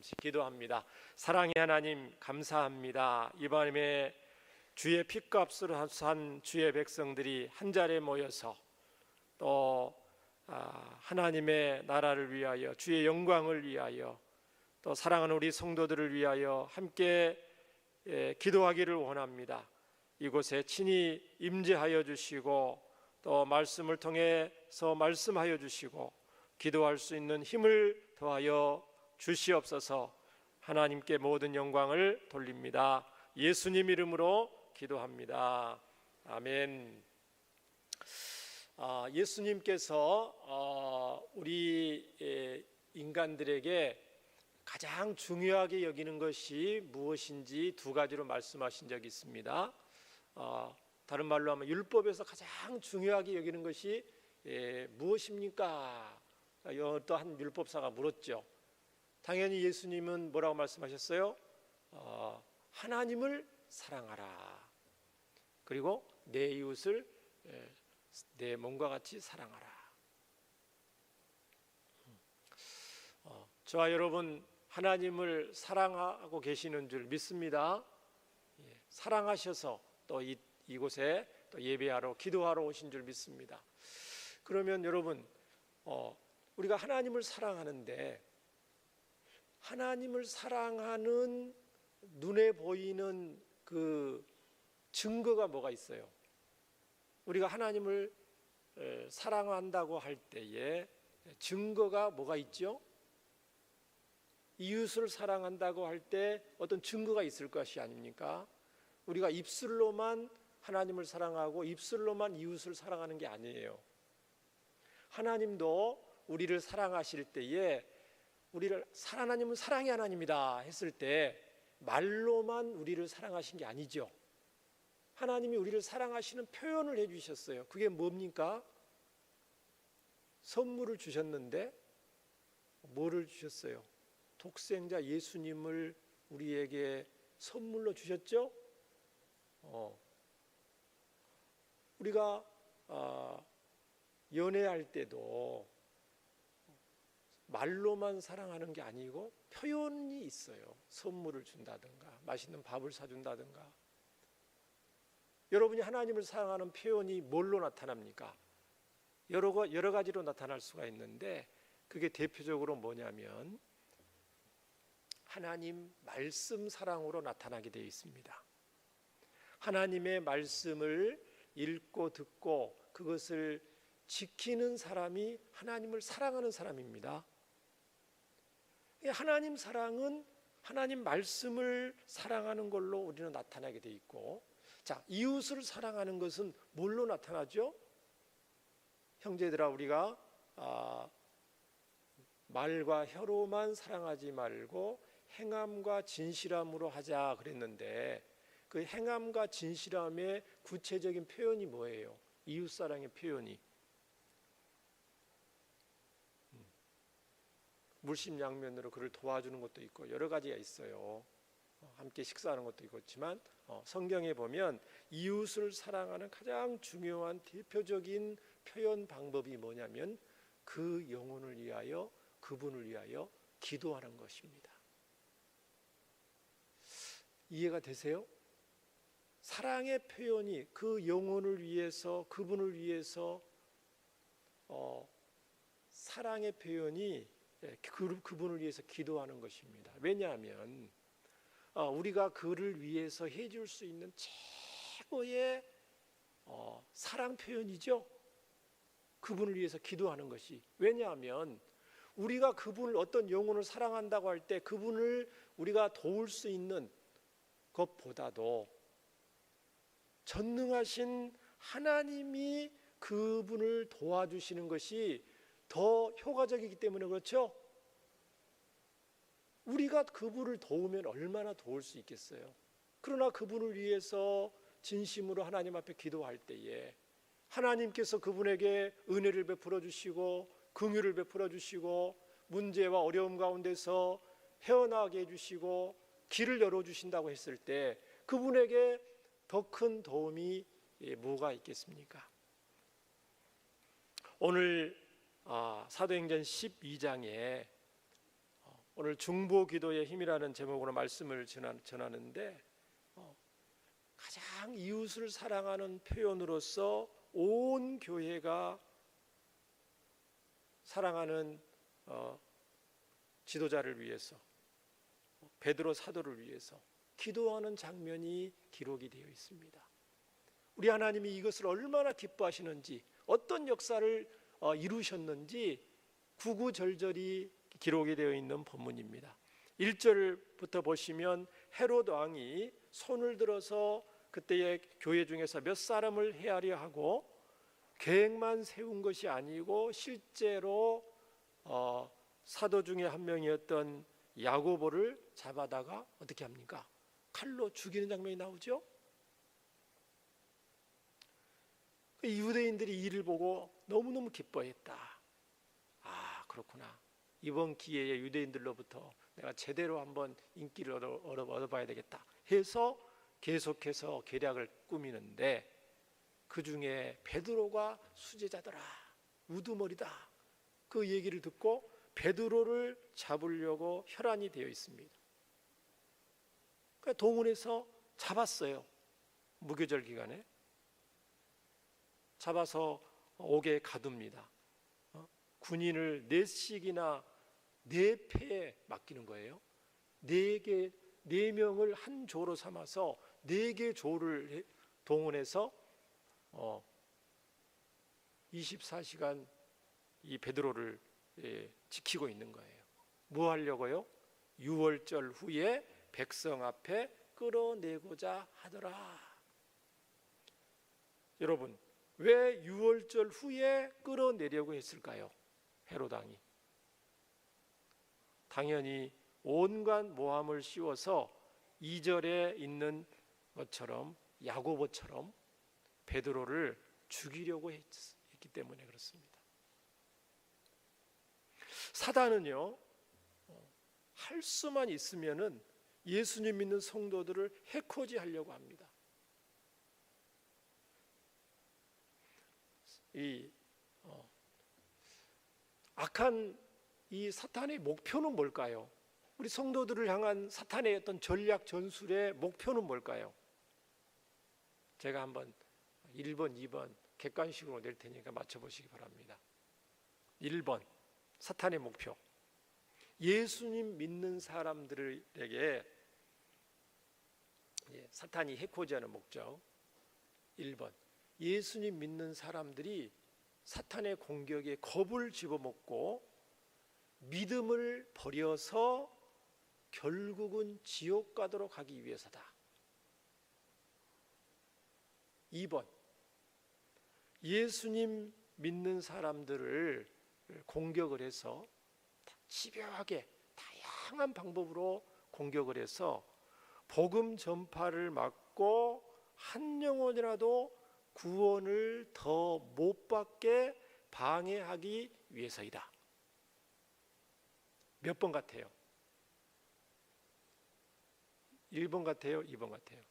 같이 기도합니다. 사랑의 하나님 감사합니다. 이밤에 주의 핏값으로 산 주의 백성들이 한 자리에 모여서 또 하나님의 나라를 위하여 주의 영광을 위하여 또 사랑하는 우리 성도들을 위하여 함께 기도하기를 원합니다. 이곳에 친히 임재하여 주시고 또 말씀을 통해서 말씀하여 주시고 기도할 수 있는 힘을 더하여 주시옵소서. 하나님께 모든 영광을 돌립니다. 예수님 이름으로 기도합니다. 아멘. 예수님께서 우리 인간들에게 가장 중요하게 여기는 것이 무엇인지 두 가지로 말씀하신 적이 있습니다. 다른 말로 하면 율법에서 가장 중요하게 여기는 것이 무엇입니까? 또 한 율법사가 물었죠. 당연히 예수님은 뭐라고 말씀하셨어요? 하나님을 사랑하라. 그리고 내 이웃을 내 몸과 같이 사랑하라. 저와 여러분 하나님을 사랑하고 계시는 줄 믿습니다. 사랑하셔서 또 이곳에 또 예배하러 기도하러 오신 줄 믿습니다. 그러면 여러분 우리가 하나님을 사랑하는데 하나님을 사랑하는 눈에 보이는 그 증거가 뭐가 있어요? 우리가 하나님을 사랑한다고 할 때에 증거가 뭐가 있죠? 이웃을 사랑한다고 할 때 어떤 증거가 있을 것이 아닙니까? 우리가 입술로만 하나님을 사랑하고 입술로만 이웃을 사랑하는 게 아니에요. 하나님도 우리를 사랑하실 때에 우리를 하나님은 사랑의 하나님이다 했을 때 말로만 우리를 사랑하신 게 아니죠. 하나님이 우리를 사랑하시는 표현을 해주셨어요. 그게 뭡니까? 선물을 주셨는데 뭐를 주셨어요? 독생자 예수님을 우리에게 선물로 주셨죠. 우리가 연애할 때도 말로만 사랑하는 게 아니고 표현이 있어요. 선물을 준다든가 맛있는 밥을 사준다든가. 여러분이 하나님을 사랑하는 표현이 뭘로 나타납니까? 여러 가지로 나타날 수가 있는데 그게 대표적으로 뭐냐면 하나님 말씀 사랑으로 나타나게 되어 있습니다. 하나님의 말씀을 읽고 듣고 그것을 지키는 사람이 하나님을 사랑하는 사람입니다. 하나님 사랑은 하나님 말씀을 사랑하는 걸로 우리는 나타나게 되어 있고, 자, 이웃을 사랑하는 것은 뭘로 나타나죠? 형제들아, 우리가 말과 혀로만 사랑하지 말고 행함과 진실함으로 하자 그랬는데 그 행함과 진실함의 구체적인 표현이 뭐예요? 이웃사랑의 표현이 물심양면으로 그를 도와주는 것도 있고 여러 가지가 있어요. 함께 식사하는 것도 있지만 성경에 보면 이웃을 사랑하는 가장 중요한 대표적인 표현 방법이 뭐냐면 그 영혼을 위하여 그분을 위하여 기도하는 것입니다. 이해가 되세요? 사랑의 표현이 그 영혼을 위해서 그분을 위해서 사랑의 표현이 그분을 위해서 기도하는 것입니다. 왜냐하면 우리가 그를 위해서 해줄 수 있는 최고의 사랑 표현이죠. 그분을 위해서 기도하는 것이. 왜냐하면 우리가 그분을 어떤 영혼을 사랑한다고 할 때 그분을 우리가 도울 수 있는 것보다도 전능하신 하나님이 그분을 도와주시는 것이 더 효과적이기 때문에 그렇죠. 우리가 그분을 도우면 얼마나 도울 수 있겠어요. 그러나 그분을 위해서 진심으로 하나님 앞에 기도할 때에 하나님께서 그분에게 은혜를 베풀어 주시고 긍휼을 베풀어 주시고 문제와 어려움 가운데서 헤어나게 해주시고 길을 열어주신다고 했을 때 그분에게 더 큰 도움이 뭐가 있겠습니까? 오늘 사도행전 12장에 오늘 중보 기도의 힘이라는 제목으로 말씀을 전하는데 가장 이웃을 사랑하는 표현으로서 온 교회가 사랑하는 지도자를 위해서, 베드로 사도를 위해서 기도하는 장면이 기록이 되어 있습니다. 우리 하나님이 이것을 얼마나 기뻐하시는지, 어떤 역사를 이루셨는지 구구절절히 기록이 되어 있는 본문입니다. 1절부터 보시면 헤롯 왕이 손을 들어서 그때의 교회 중에서 몇 사람을 해하려 하고 계획만 세운 것이 아니고 실제로 사도 중에 한 명이었던 야고보를 잡아다가 어떻게 합니까? 칼로 죽이는 장면이 나오죠. 유대인들이 이를 보고 너무너무 기뻐했다. 아, 그렇구나. 이번 기회에 유대인들로부터 내가 제대로 한번 인기를 얻어봐야 되겠다 해서 계속해서 계략을 꾸미는데, 그 중에 베드로가 수제자더라, 우두머리다, 그 얘기를 듣고 베드로를 잡으려고 혈안이 되어 있습니다. 그러니까 동원해서 잡았어요. 무교절 기간에 잡아서 옥에 가둡니다. 군인을 4씩이나 4패에 맡기는 거예요. 4명을 한 조로 삼아서 4개 조를 동원해서 24시간 이 베드로를 지키고 있는 거예요. 뭐 하려고요? 유월절 후에 백성 앞에 끌어내고자 하더라. 여러분, 왜 유월절 후에 끌어내려고 했을까요? 헤롯 왕이 당연히 온갖 모함을 씌워서 2절에 있는 것처럼 야고보처럼 베드로를 죽이려고 했기 때문에 그렇습니다. 사단은요, 할 수만 있으면은 예수님 믿는 성도들을 해코지 하려고 합니다. 이 악한 이 사탄의 목표는 뭘까요? 우리 성도들을 향한 사탄의 어떤 전략 전술의 목표는 뭘까요? 제가 한번 1번, 2번 객관식으로 낼 테니까 맞춰보시기 바랍니다. 1번, 사탄의 목표. 예수님 믿는 사람들에게 사탄이 해코지하는 목적. 1번, 예수님 믿는 사람들이 사탄의 공격에 겁을 집어먹고 믿음을 버려서 결국은 지옥 가도록 하기 위해서다. 2번, 예수님 믿는 사람들을 공격을 해서 집요하게 다양한 방법으로 공격을 해서 복음 전파를 막고 한 영혼이라도 구원을 더 못 받게 방해하기 위해서이다. 몇 번 같아요? 1번 같아요? 2번 같아요?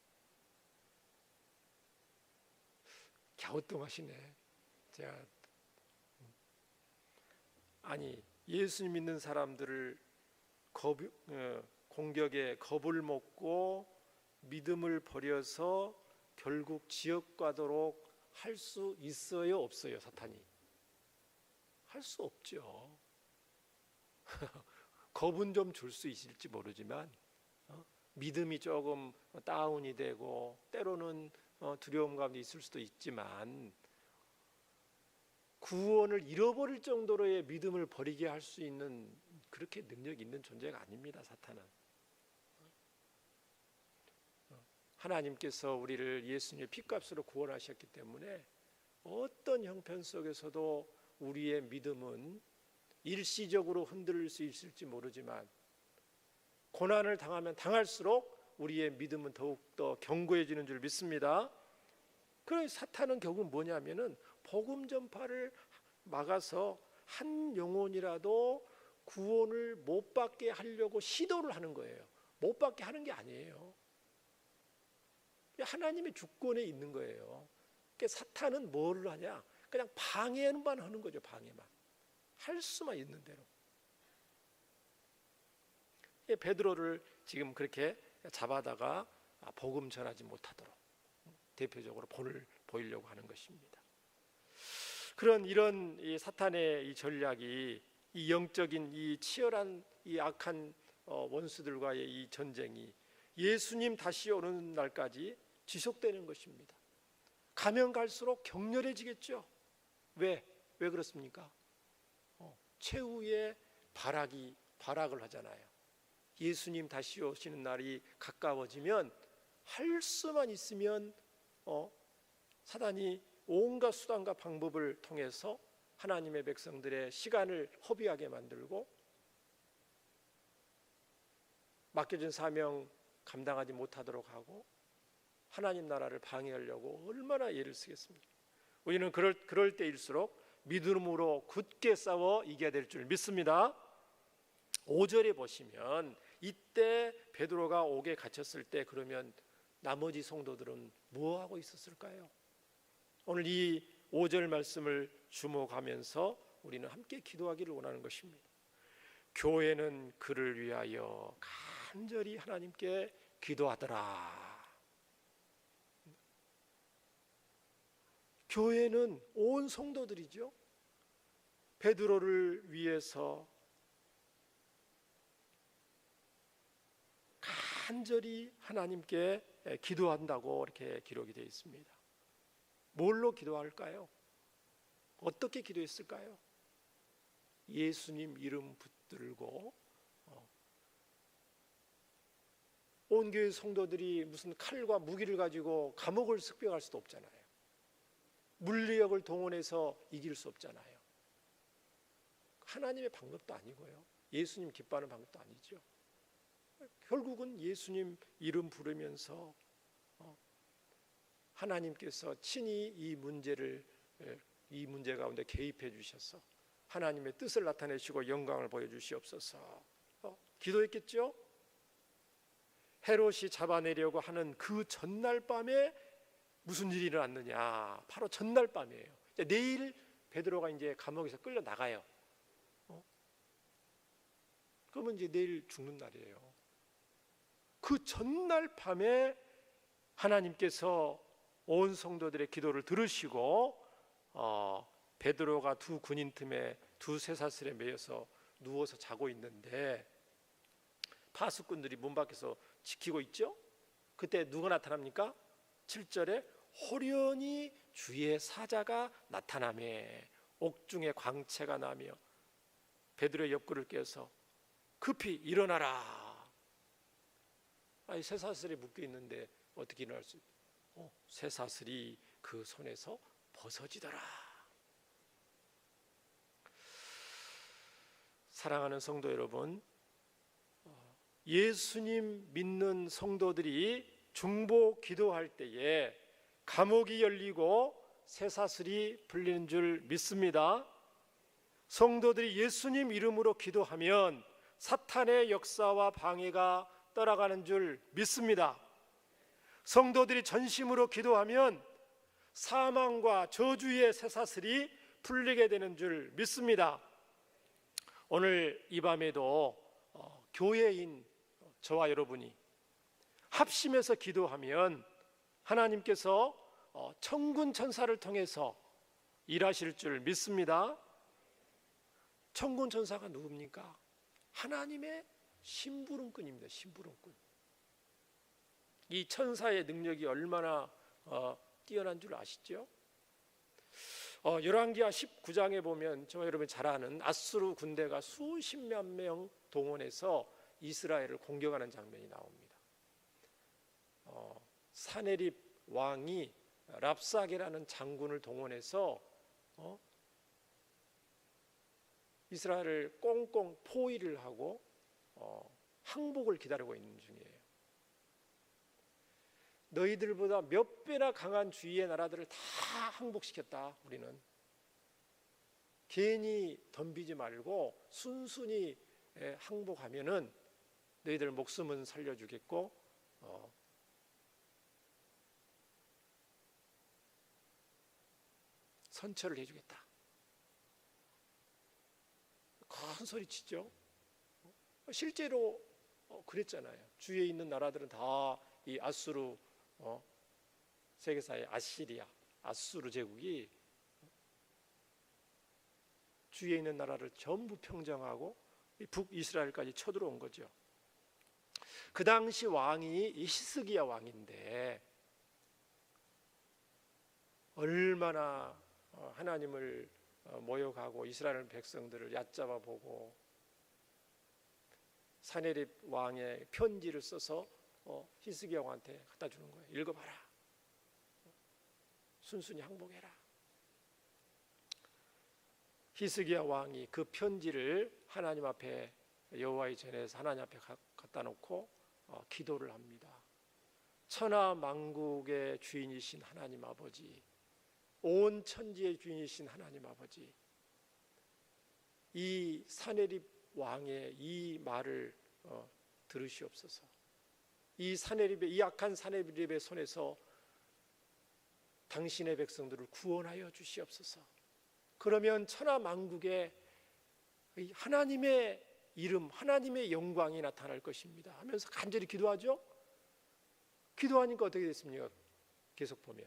갸우뚱하시네. 제가 아니, 예수 믿는 사람들을 공격에 겁을 먹고 믿음을 버려서 결국 지옥 가도록 할 수 있어요, 없어요? 사탄이 할 수 없죠. 겁은 좀 줄 수 있을지 모르지만 믿음이 조금 다운이 되고 때로는 두려움 가운데 있을 수도 있지만 구원을 잃어버릴 정도로의 믿음을 버리게 할 수 있는 그렇게 능력이 있는 존재가 아닙니다. 사탄은. 하나님께서 우리를 예수님의 피값으로 구원하셨기 때문에 어떤 형편 속에서도 우리의 믿음은 일시적으로 흔들릴 수 있을지 모르지만 고난을 당하면 당할수록 우리의 믿음은 더욱더 견고해지는 줄 믿습니다. 그래서 사탄은 결국 뭐냐면은 복음 전파를 막아서 한 영혼이라도 구원을 못 받게 하려고 시도를 하는 거예요. 못 받게 하는 게 아니에요. 하나님의 주권에 있는 거예요. 그러니까 사탄은 뭐를 하냐? 그냥 방해만 하는 거죠. 방해만. 할 수만 있는 대로. 베드로를 지금 그렇게 잡아다가 복음 전하지 못하도록 대표적으로 본을 보이려고 하는 것입니다. 이런 이 사탄의 이 전략이, 이 영적인 이 치열한 이 악한 원수들과의 이 전쟁이 예수님 다시 오는 날까지 지속되는 것입니다. 가면 갈수록 격렬해지겠죠. 왜 그렇습니까? 최후의 발악을 하잖아요. 예수님 다시 오시는 날이 가까워지면 할 수만 있으면 사단이 온갖 수단과 방법을 통해서 하나님의 백성들의 시간을 허비하게 만들고 맡겨진 사명 감당하지 못하도록 하고 하나님 나라를 방해하려고 얼마나 애를 쓰겠습니까? 우리는 그럴 때일수록 믿음으로 굳게 싸워 이겨야 될 줄 믿습니다. 5절에 보시면 이때 베드로가 옥에 갇혔을 때 그러면 나머지 성도들은 뭐 하고 있었을까요? 오늘 이 5절 말씀을 주목하면서 우리는 함께 기도하기를 원하는 것입니다. 교회는 그를 위하여 간절히 하나님께 기도하더라. 교회는 온 성도들이죠. 베드로를 위해서 간절히 하나님께 기도한다고 이렇게 기록이 되어 있습니다. 뭘로 기도할까요? 어떻게 기도했을까요? 예수님 이름 붙들고 온 교회 성도들이 무슨 칼과 무기를 가지고 감옥을 습격할 수도 없잖아요. 물리력을 동원해서 이길 수 없잖아요. 하나님의 방법도 아니고요. 예수님 기뻐하는 방법도 아니죠. 결국은 예수님 이름 부르면서 하나님께서 친히 이 문제 가운데 개입해 주셔서 하나님의 뜻을 나타내시고 영광을 보여주시옵소서. 기도했겠죠? 헤롯이 잡아내려고 하는 그 전날 밤에 무슨 일이 일어났느냐? 바로 전날 밤이에요. 내일 베드로가 이제 감옥에서 끌려 나가요. 그러면 이제 내일 죽는 날이에요. 그 전날 밤에 하나님께서 온 성도들의 기도를 들으시고 베드로가 두 군인 틈에 두 쇠사슬에 매여서 누워서 자고 있는데 파수꾼들이 문 밖에서 지키고 있죠. 그때 누가 나타납니까? 7절에 호련히 주의 사자가 나타나매 옥중에 광채가 나며 베드로의 옆구리를 깨서 급히 일어나라. 쇠사슬에 묶여 있는데 어떻게 일어날 수 있어요? 쇠사슬이 그 손에서 벗어지더라. 사랑하는 성도 여러분, 예수님 믿는 성도들이 중보 기도할 때에 감옥이 열리고 쇠사슬이 풀리는 줄 믿습니다. 성도들이 예수님 이름으로 기도하면 사탄의 역사와 방해가 떠나가는 줄 믿습니다. 성도들이 전심으로 기도하면 사망과 저주의 쇠사슬이 풀리게 되는 줄 믿습니다. 오늘 이 밤에도 교회인 저와 여러분이 합심해서 기도하면 하나님께서 천군 천사를 통해서 일하실 줄 믿습니다. 천군 천사가 누굽니까? 하나님의 심부름꾼입니다. 심부름꾼. 이 천사의 능력이 얼마나 뛰어난 줄 아시죠? 열왕기하 19장에 보면 저와 여러분이 잘 아는 아수르 군대가 수십만 명 동원해서 이스라엘을 공격하는 장면이 나옵니다. 사네립 왕이 랍사게라는 장군을 동원해서 이스라엘을 꽁꽁 포위를 하고 항복을 기다리고 있는 중이에요. 너희들보다 몇 배나 강한 주위의 나라들을 다 항복시켰다. 우리는 괜히 덤비지 말고 순순히 항복하면은 너희들 목숨은 살려주겠고 선처를 해주겠다. 큰 소리 치죠. 실제로 그랬잖아요. 주위에 있는 나라들은 다 이 아수르, 세계사의 아수르 제국이 주위에 있는 나라를 전부 평정하고 북이스라엘까지 쳐들어온 거죠. 그 당시 왕이 이 히스기야 왕인데 얼마나 하나님을 모욕하고 이스라엘 백성들을 얕잡아 보고 사네립 왕의 편지를 써서 히스기야 왕한테 갖다 주는 거예요. 읽어봐라. 순순히 항복해라. 히스기야 왕이 그 편지를 하나님 앞에 여호와의 전에서 하나님 앞에 갖다 놓고 기도를 합니다. 천하 만국의 주인이신 하나님 아버지, 온 천지의 주인이신 하나님 아버지, 이 사네립 왕의 이 말을 들으시옵소서. 이 악한 사네립의 손에서 당신의 백성들을 구원하여 주시옵소서. 그러면 천하 만국에 하나님의 이름, 하나님의 영광이 나타날 것입니다 하면서 간절히 기도하죠. 기도하니까 어떻게 됐습니까? 계속 보면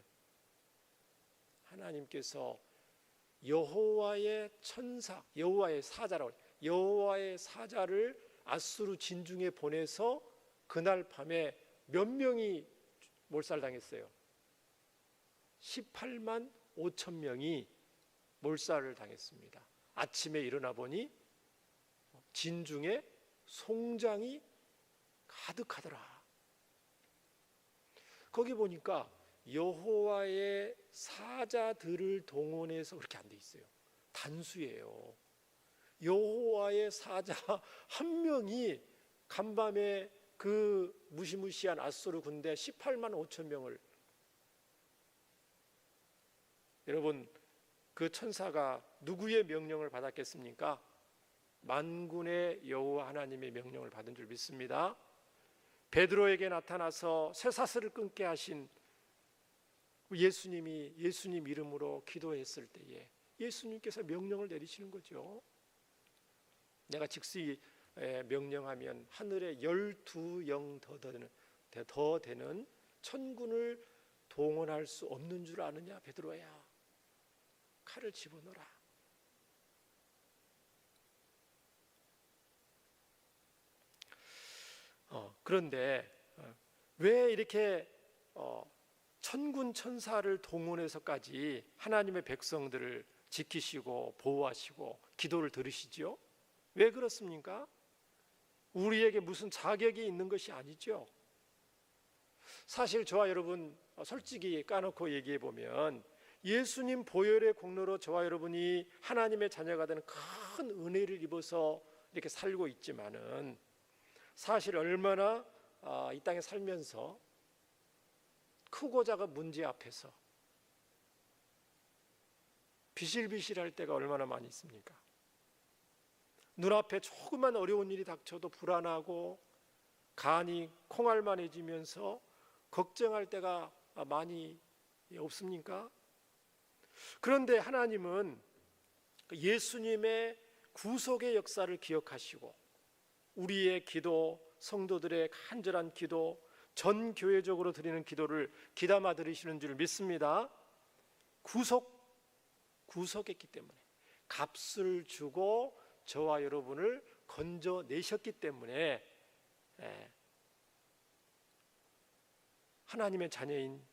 하나님께서 여호와의 천사, 여호와의 사자를 아수르 진중에 보내서 그날 밤에 몇 명이 몰살당했어요? 18만 5천 명이 몰살을 당했습니다. 아침에 일어나 보니 진중에 송장이 가득하더라. 거기 보니까 여호와의 사자들을 동원해서 그렇게 안 돼 있어요. 단수예요. 여호와의 사자 한 명이 간밤에 그 무시무시한 아수르 군대 18만 5천 명을, 여러분 그 천사가 누구의 명령을 받았겠습니까? 만군의 여호와 하나님의 명령을 받은 줄 믿습니다. 베드로에게 나타나서 쇠사슬을 끊게 하신 예수님이 예수님 이름으로 기도했을 때에 예수님께서 명령을 내리시는 거죠. 내가 즉시 명령하면 하늘에 12영 더 되는 천군을 동원할 수 없는 줄 아느냐 베드로야. 칼을 집어넣어라. 그런데 왜 이렇게 천군 천사를 동원해서까지 하나님의 백성들을 지키시고 보호하시고 기도를 들으시죠? 왜 그렇습니까? 우리에게 무슨 자격이 있는 것이 아니죠. 사실 저와 여러분 솔직히 까놓고 얘기해 보면 예수님 보혈의 공로로 저와 여러분이 하나님의 자녀가 되는 큰 은혜를 입어서 이렇게 살고 있지만은 사실 얼마나 이 땅에 살면서 크고 작은 문제 앞에서 비실비실할 때가 얼마나 많이 있습니까? 눈앞에 조그만 어려운 일이 닥쳐도 불안하고 간이 콩알만해지면서 걱정할 때가 많이 없습니까? 그런데 하나님은 예수님의 구속의 역사를 기억하시고 우리의 기도, 성도들의 간절한 기도, 전 교회적으로 드리는 기도를 귀담아 들으시는 줄 믿습니다. 구속했기 때문에, 값을 주고 저와 여러분을 건져내셨기 때문에 하나님의 자녀인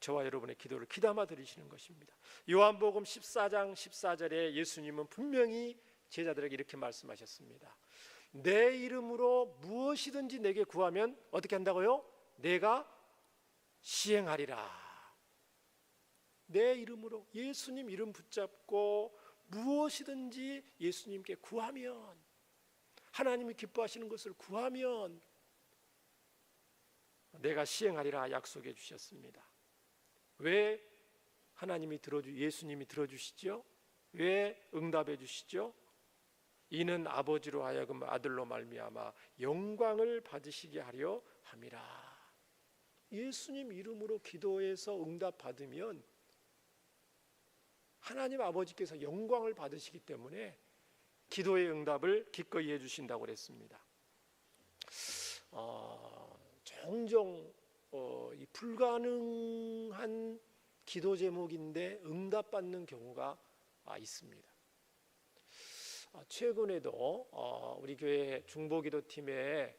저와 여러분의 기도를 귀담아 들으시는 것입니다. 요한복음 14장 14절에 예수님은 분명히 제자들에게 이렇게 말씀하셨습니다. 내 이름으로 무엇이든지 내게 구하면 어떻게 한다고요? 내가 시행하리라. 내 이름으로, 예수님 이름 붙잡고 무엇이든지 예수님께 구하면, 하나님이 기뻐하시는 것을 구하면 내가 시행하리라 약속해 주셨습니다. 왜 예수님이 들어주시죠? 왜 응답해 주시죠? 이는 아버지로 하여금 아들로 말미암아 영광을 받으시게 하려 함이라. 예수님 이름으로 기도해서 응답 받으면 하나님 아버지께서 영광을 받으시기 때문에 기도의 응답을 기꺼이 해주신다고 그랬습니다. 종종 이 불가능한 기도 제목인데 응답받는 경우가 있습니다. 최근에도 우리 교회 중보기도팀에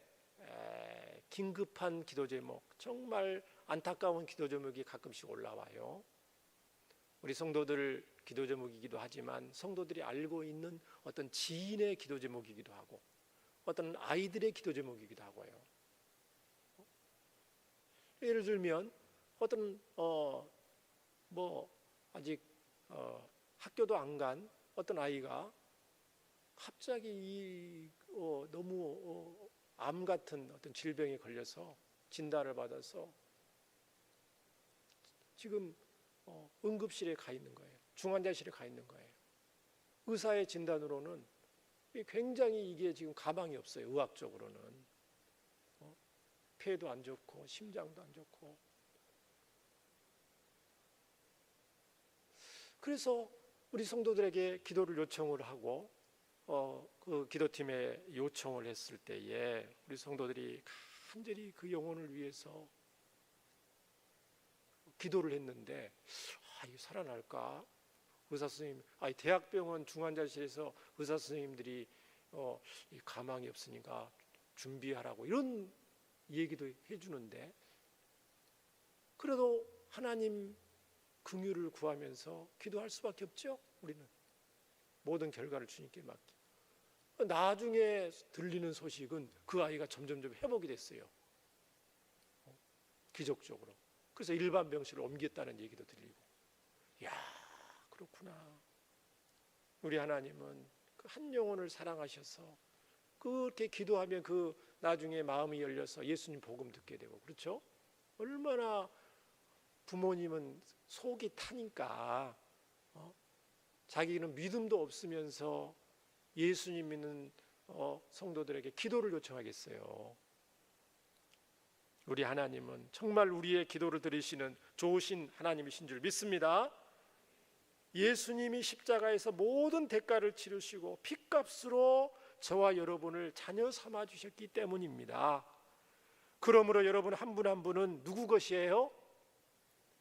긴급한 기도 제목, 정말 안타까운 기도 제목이 가끔씩 올라와요. 우리 성도들 기도 제목이기도 하지만 성도들이 알고 있는 어떤 지인의 기도 제목이기도 하고 어떤 아이들의 기도 제목이기도 하고요. 예를 들면 어떤 아직 학교도 안 간 어떤 아이가 갑자기 너무 암 같은 어떤 질병에 걸려서 진단을 받아서 지금 응급실에 가 있는 거예요. 중환자실에 가 있는 거예요. 의사의 진단으로는 굉장히 이게 지금 가망이 없어요. 의학적으로는 폐도 안 좋고 심장도 안 좋고. 그래서 우리 성도들에게 기도를 요청을 하고 그 기도팀에 요청을 했을 때에 우리 성도들이 간절히 그 영혼을 위해서 기도를 했는데 이게 살아날까? 의사 선생님, 대학병원 중환자실에서 의사 선생님들이 이 가망이 없으니까 준비하라고 이런 얘기도 해주는데, 그래도 하나님 긍휼을 구하면서 기도할 수밖에 없죠. 우리는 모든 결과를 주님께 맡기. 나중에 들리는 소식은 그 아이가 점점점 회복이 됐어요. 기적적으로. 그래서 일반 병실을 옮겼다는 얘기도 들리고. 이야, 그렇구나. 우리 하나님은 그 한 영혼을 사랑하셔서 그렇게 기도하면 그 나중에 마음이 열려서 예수님 복음 듣게 되고, 그렇죠? 얼마나 부모님은 속이 타니까 자기는 믿음도 없으면서 예수님 믿는 성도들에게 기도를 요청하겠어요. 우리 하나님은 정말 우리의 기도를 들으시는 좋으신 하나님이신 줄 믿습니다. 예수님이 십자가에서 모든 대가를 치르시고 핏값으로 저와 여러분을 자녀 삼아 주셨기 때문입니다. 그러므로 여러분 한 분 한 분은 누구 것이에요?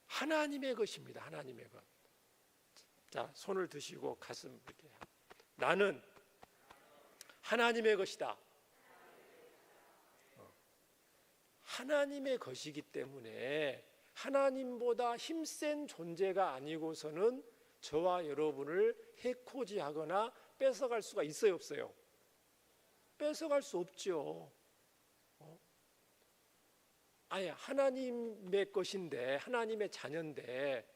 하나님의 것입니다. 하나님의 것. 자, 손을 드시고 가슴 이렇게. 나는 하나님의 것이다. 하나님의 것이기 때문에 하나님보다 힘센 존재가 아니고서는 저와 여러분을 해코지하거나 뺏어갈 수가 있어요, 없어요? 뺏어갈 수 없죠. 아예 하나님의 것인데, 하나님의 자녀인데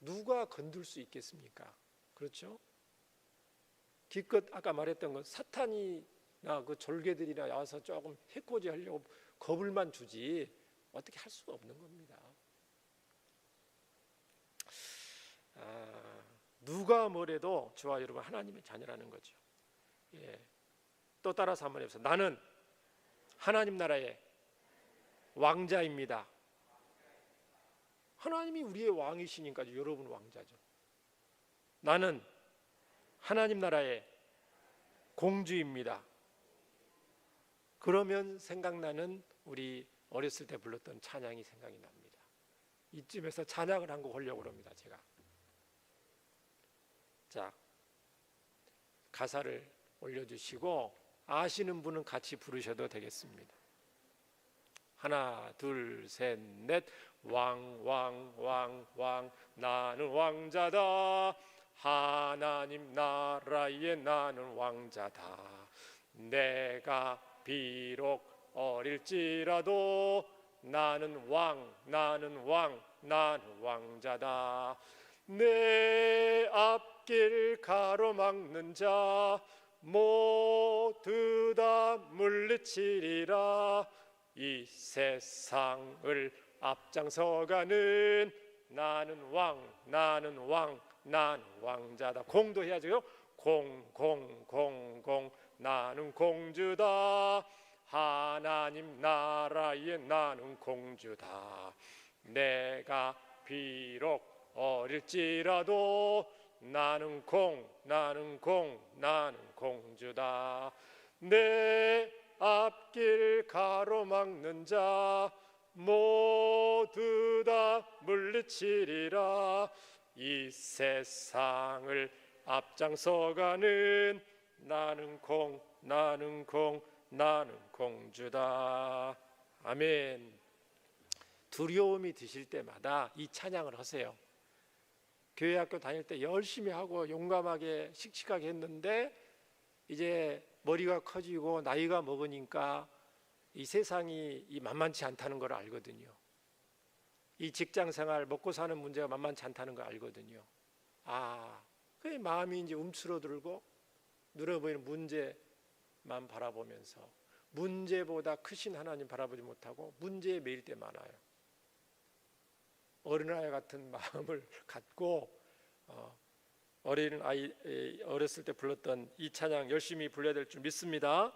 누가 건들 수 있겠습니까? 그렇죠? 기껏 아까 말했던 건 사탄이나 그 졸개들이나 와서 조금 해코지 하려고 겁을만 주지 어떻게 할 수가 없는 겁니다. 누가 뭐래도 저와 여러분 하나님의 자녀라는 거죠. 또 따라서 한번 해보세요. 나는 하나님 나라의 왕자입니다. 하나님이 우리의 왕이시니까 여러분 왕자죠. 나는 하나님 나라의 공주입니다. 그러면 생각나는 우리 어렸을 때 불렀던 찬양이 생각이 납니다. 이쯤에서 찬양을 한 곡 하려고 합니다. 제가. 자, 가사를 올려주시고 아시는 분은 같이 부르셔도 되겠습니다. 하나 둘 셋 넷. 왕 나는 왕자다. 하나님 나라에 나는 왕자다. 내가 비록 어릴지라도 나는 왕자다. 내 앞길 가로막는 자 모두 다 물리치리라. 이 세상을 앞장서가는 나는 왕자다. 공도 해야죠. 공 나는 공주다. 하나님 나라에 나는 공주다. 내가 비록 어릴지라도 나는 공주다. 내 앞길 가로막는 자 모두 다 물리치리라. 이 세상을 앞장서가는 나는 공주다. 아멘. 두려움이 드실 때마다 이 찬양을 하세요. 교회 학교 다닐 때 열심히 하고 용감하게 씩씩하게 했는데 이제 머리가 커지고 나이가 먹으니까 이 세상이 만만치 않다는 걸 알거든요. 이 직장생활 먹고 사는 문제가 만만치 않다는 걸 알거든요. 그 마음이 이제 움츠러들고 눈에 보이는 문제만 바라보면서 문제보다 크신 하나님 바라보지 못하고 문제에 매일 때 많아요. 어린아이 같은 마음을 갖고 어렸을 때 불렀던 이 찬양 열심히 불러야 될 줄 믿습니다.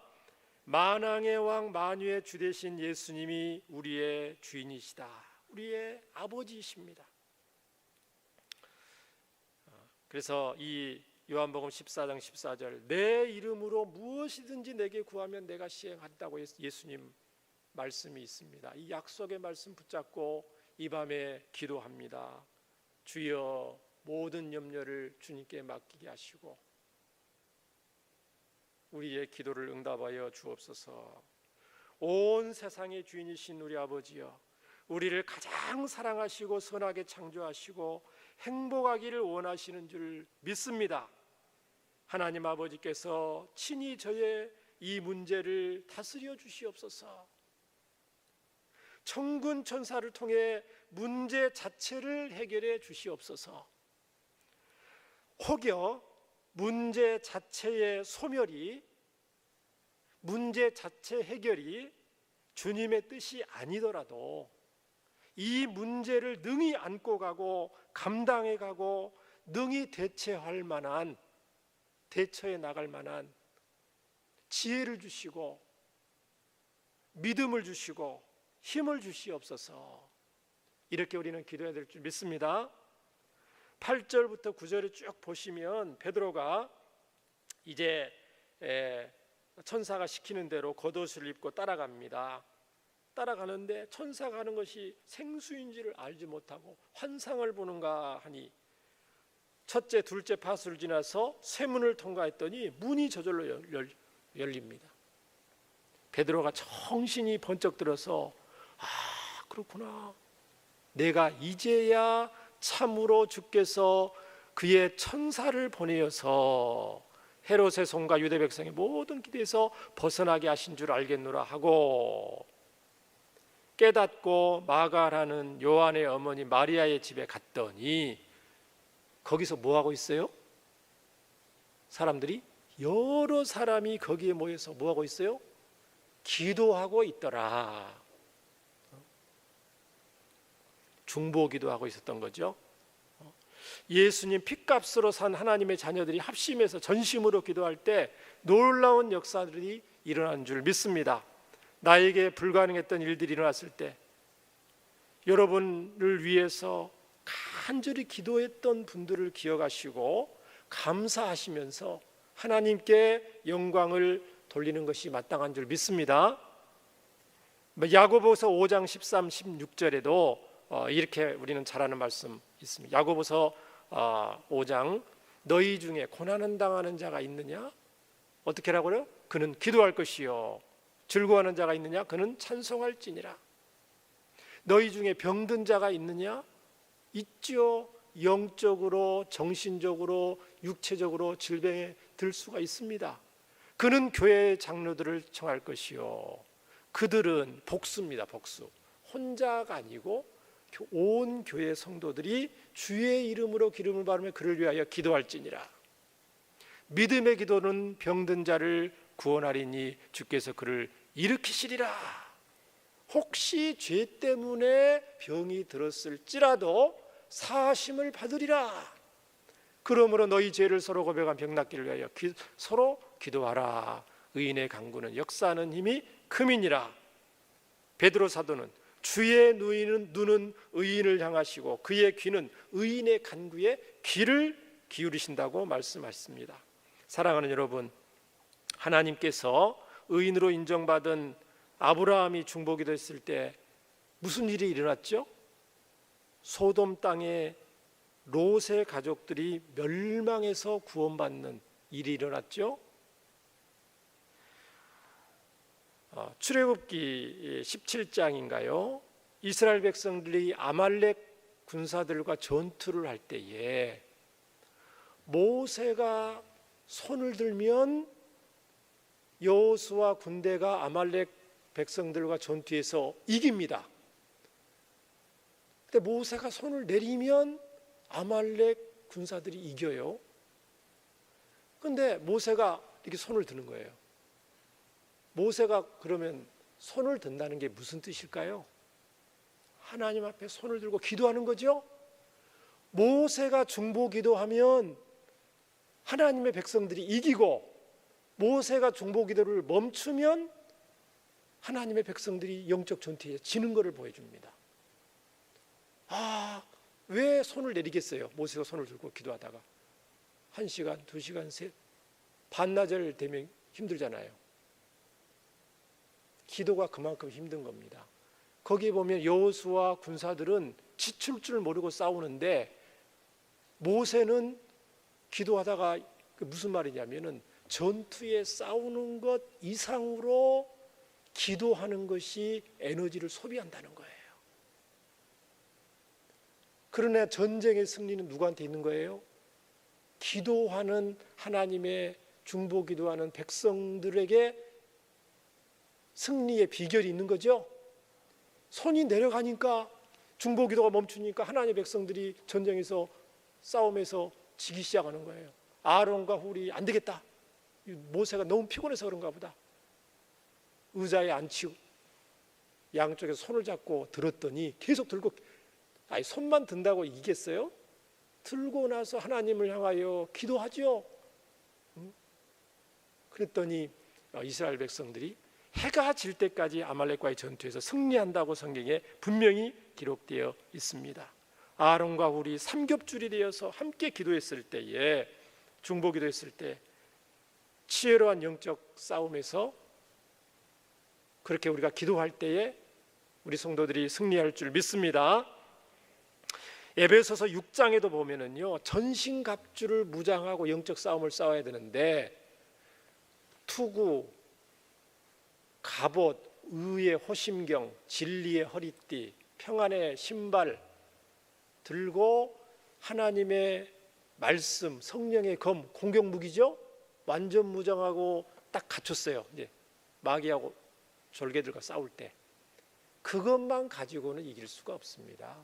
만왕의 왕 만유의 주 되신 예수님이 우리의 주인이시다. 우리의 아버지이십니다. 그래서 이 요한복음 14장 14절 내 이름으로 무엇이든지 내게 구하면 내가 시행한다고 예수님 말씀이 있습니다. 이 약속의 말씀 붙잡고 이 밤에 기도합니다. 주여 모든 염려를 주님께 맡기게 하시고 우리의 기도를 응답하여 주옵소서. 온 세상의 주인이신 우리 아버지여, 우리를 가장 사랑하시고 선하게 창조하시고 행복하기를 원하시는 줄 믿습니다. 하나님 아버지께서 친히 저의 이 문제를 다스려 주시옵소서. 천군 천사를 통해 문제 자체를 해결해 주시옵소서. 혹여 문제 자체의 소멸이, 문제 자체 해결이 주님의 뜻이 아니더라도 이 문제를 능히 안고 가고 감당해 가고 능히 대처할 만한, 대처해 나갈 만한 지혜를 주시고 믿음을 주시고 힘을 주시옵소서. 이렇게 우리는 기도해야 될 줄 믿습니다. 8절부터 9절을 쭉 보시면 베드로가 이제 천사가 시키는 대로 겉옷을 입고 따라갑니다. 따라가는데 천사가 하는 것이 생수인지를 알지 못하고 환상을 보는가 하니 첫째 둘째 파수를 지나서 쇠문을 통과했더니 문이 저절로 열립니다. 베드로가 정신이 번쩍 들어서 그렇구나, 내가 이제야 참으로 주께서 그의 천사를 보내어서 헤롯의 손과 유대 백성의 모든 기대에서 벗어나게 하신 줄 알겠노라 하고 깨닫고 마가라는 요한의 어머니 마리아의 집에 갔더니 거기서 뭐하고 있어요? 사람들이, 여러 사람이 거기에 모여서 뭐하고 있어요? 기도하고 있더라. 중보기도하고 있었던 거죠. 예수님 핏값으로 산 하나님의 자녀들이 합심해서 전심으로 기도할 때 놀라운 역사들이 일어난 줄 믿습니다. 나에게 불가능했던 일들이 일어났을 때 여러분을 위해서 간절히 기도했던 분들을 기억하시고 감사하시면서 하나님께 영광을 돌리는 것이 마땅한 줄 믿습니다. 야고보서 5장 13, 16절에도 이렇게 우리는 잘 아는 말씀 있습니다. 야고보서 5장 너희 중에 고난을 당하는 자가 있느냐? 어떻게 하라고요? 그는 기도할 것이요. 즐거워하는 자가 있느냐? 그는 찬송할지니라. 너희 중에 병든 자가 있느냐? 있죠. 영적으로, 정신적으로, 육체적으로 질병에 들 수가 있습니다. 그는 교회의 장로들을 청할 것이요. 그들은 복수입니다. 복수. 혼자가 아니고 온 교회 성도들이 주의 이름으로 기름을 바르며 그를 위하여 기도할지니라. 믿음의 기도는 병든 자를 구원하리니 주께서 그를 일으키시리라. 혹시 죄 때문에 병이 들었을지라도 사하심을 받으리라. 그러므로 너희 죄를 서로 고백한 병 낫기를 위하여 서로 기도하라. 의인의 간구는 역사하는 힘이 큼이니라. 베드로 사도는 주의 눈은 의인을 향하시고 그의 귀는 의인의 간구에 귀를 기울이신다고 말씀하셨습니다. 사랑하는 여러분, 하나님께서 의인으로 인정받은 아브라함이 중보기 됐을 때 무슨 일이 일어났죠? 소돔 땅에 롯의 가족들이 멸망해서 구원받는 일이 일어났죠. 출애굽기 17장인가요? 이스라엘 백성들이 아말렉 군사들과 전투를 할 때에 모세가 손을 들면 여호수아 군대가 아말렉 백성들과 전투에서 이깁니다. 근데 모세가 손을 내리면 아말렉 군사들이 이겨요. 근데 모세가 이렇게 손을 드는 거예요. 모세가 그러면 손을 든다는 게 무슨 뜻일까요? 하나님 앞에 손을 들고 기도하는 거죠. 모세가 중보 기도하면 하나님의 백성들이 이기고, 모세가 중보 기도를 멈추면 하나님의 백성들이 영적 전투에 지는 것을 보여줍니다. 왜 손을 내리겠어요? 모세가 손을 들고 기도하다가 1시간, 2시간, 반나절 되면 힘들잖아요. 기도가 그만큼 힘든 겁니다. 거기 보면 여호수아 군사들은 지칠 줄 모르고 싸우는데 모세는 기도하다가 무슨 말이냐면은 전투에 싸우는 것 이상으로 기도하는 것이 에너지를 소비한다는 거예요. 그러나 전쟁의 승리는 누구한테 있는 거예요? 기도하는 하나님의 중보 기도하는 백성들에게 승리의 비결이 있는 거죠. 손이 내려가니까, 중보 기도가 멈추니까 하나님의 백성들이 전쟁에서 싸움에서 지기 시작하는 거예요. 아론과 훌이 안 되겠다, 모세가 너무 피곤해서 그런가 보다. 의자에 앉히고 양쪽에서 손을 잡고 들었더니 계속 들고, 손만 든다고 이기겠어요? 들고 나서 하나님을 향하여 기도하죠. 그랬더니 이스라엘 백성들이 해가 질 때까지 아말렉과의 전투에서 승리한다고 성경에 분명히 기록되어 있습니다. 아론과 훌이 삼겹줄이 되어서 함께 기도했을 때에, 중보 기도했을 때 치열한 영적 싸움에서 그렇게 우리가 기도할 때에 우리 성도들이 승리할 줄 믿습니다. 에베소서 6장에도 보면은요, 전신갑주를 무장하고 영적 싸움을 싸워야 되는데 투구, 갑옷, 의의 호심경, 진리의 허리띠, 평안의 신발 들고 하나님의 말씀, 성령의 검, 공격무기죠. 완전 무장하고 딱 갖췄어요. 이제 마귀하고 졸개들과 싸울 때 그것만 가지고는 이길 수가 없습니다.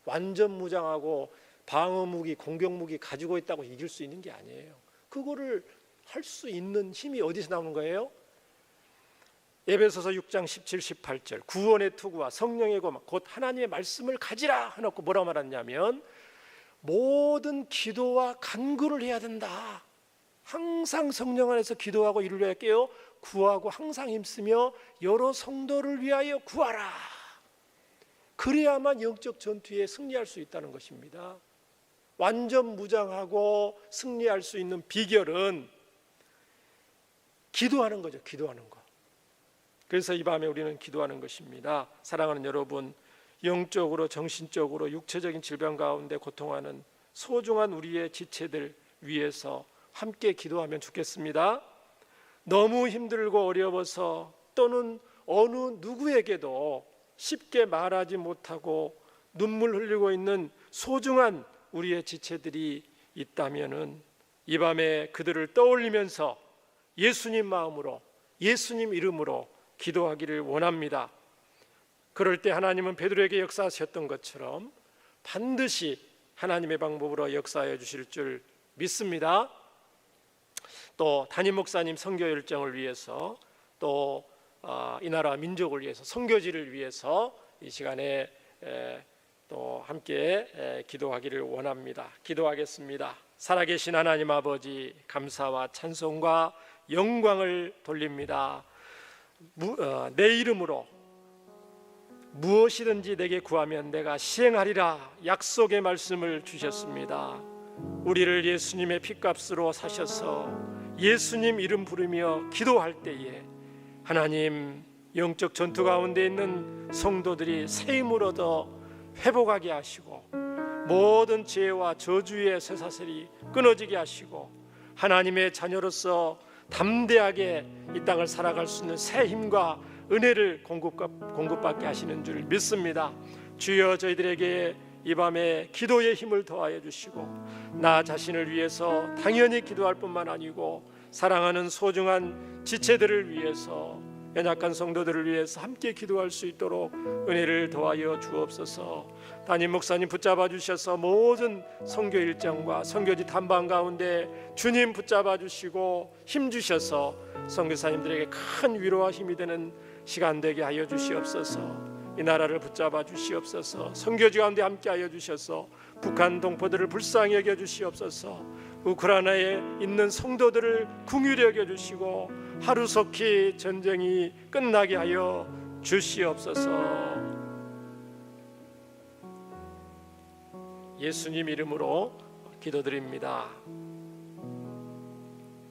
완전 무장하고 방어무기, 공격무기 가지고 있다고 이길 수 있는 게 아니에요. 그거를 할 수 있는 힘이 어디서 나오는 거예요? 에베소서 6장 17, 18절 구원의 투구와 성령의 검 곧 하나님의 말씀을 가지라 해놓고 뭐라고 말하냐면 모든 기도와 간구를 해야 된다. 항상 성령 안에서 기도하고 이를 깨어 구하고 항상 힘쓰며 여러 성도를 위하여 구하라. 그래야만 영적 전투에 승리할 수 있다는 것입니다. 완전 무장하고 승리할 수 있는 비결은 기도하는 거죠. 기도하는 거. 그래서 이 밤에 우리는 기도하는 것입니다. 사랑하는 여러분, 영적으로 정신적으로 육체적인 질병 가운데 고통하는 소중한 우리의 지체들 위해서 함께 기도하면 좋겠습니다. 너무 힘들고 어려워서 또는 어느 누구에게도 쉽게 말하지 못하고 눈물 흘리고 있는 소중한 우리의 지체들이 있다면은 이 밤에 그들을 떠올리면서 예수님 마음으로, 예수님 이름으로 기도하기를 원합니다. 그럴 때 하나님은 베드로에게 역사하셨던 것처럼 반드시 하나님의 방법으로 역사해 주실 줄 믿습니다. 또 담임 목사님 선교 열정을 위해서, 또 이 나라 민족을 위해서, 선교지를 위해서 이 시간에 또 함께 기도하기를 원합니다. 기도하겠습니다. 살아계신 하나님 아버지, 감사와 찬송과 영광을 돌립니다. 내 이름으로 무엇이든지 내게 구하면 내가 시행하리라 약속의 말씀을 주셨습니다. 우리를 예수님의 핏값으로 사셔서 예수님 이름 부르며 기도할 때에 하나님 영적 전투 가운데 있는 성도들이 새 힘을 얻어 회복하게 하시고 모든 죄와 저주의 쇠사슬이 끊어지게 하시고 하나님의 자녀로서 담대하게 이 땅을 살아갈 수 있는 새 힘과 은혜를 공급받게 하시는 줄 믿습니다. 주여, 저희들에게 이 밤에 기도의 힘을 더하여 주시고 나 자신을 위해서 당연히 기도할 뿐만 아니고 사랑하는 소중한 지체들을 위해서, 연약한 성도들을 위해서 함께 기도할 수 있도록 은혜를 더하여 주옵소서. 담임 목사님 붙잡아 주셔서 모든 선교 일정과 선교지 탐방 가운데 주님 붙잡아 주시고 힘 주셔서 선교사님들에게 큰 위로와 힘이 되는 시간 되게 하여 주시옵소서. 이 나라를 붙잡아 주시옵소서. 선교지 가운데 함께 하여 주셔서 북한 동포들을 불쌍히 여겨 주시옵소서. 우크라이나에 있는 성도들을 긍휼히 여겨 주시고 하루속히 전쟁이 끝나게 하여 주시옵소서. 예수님 이름으로 기도드립니다.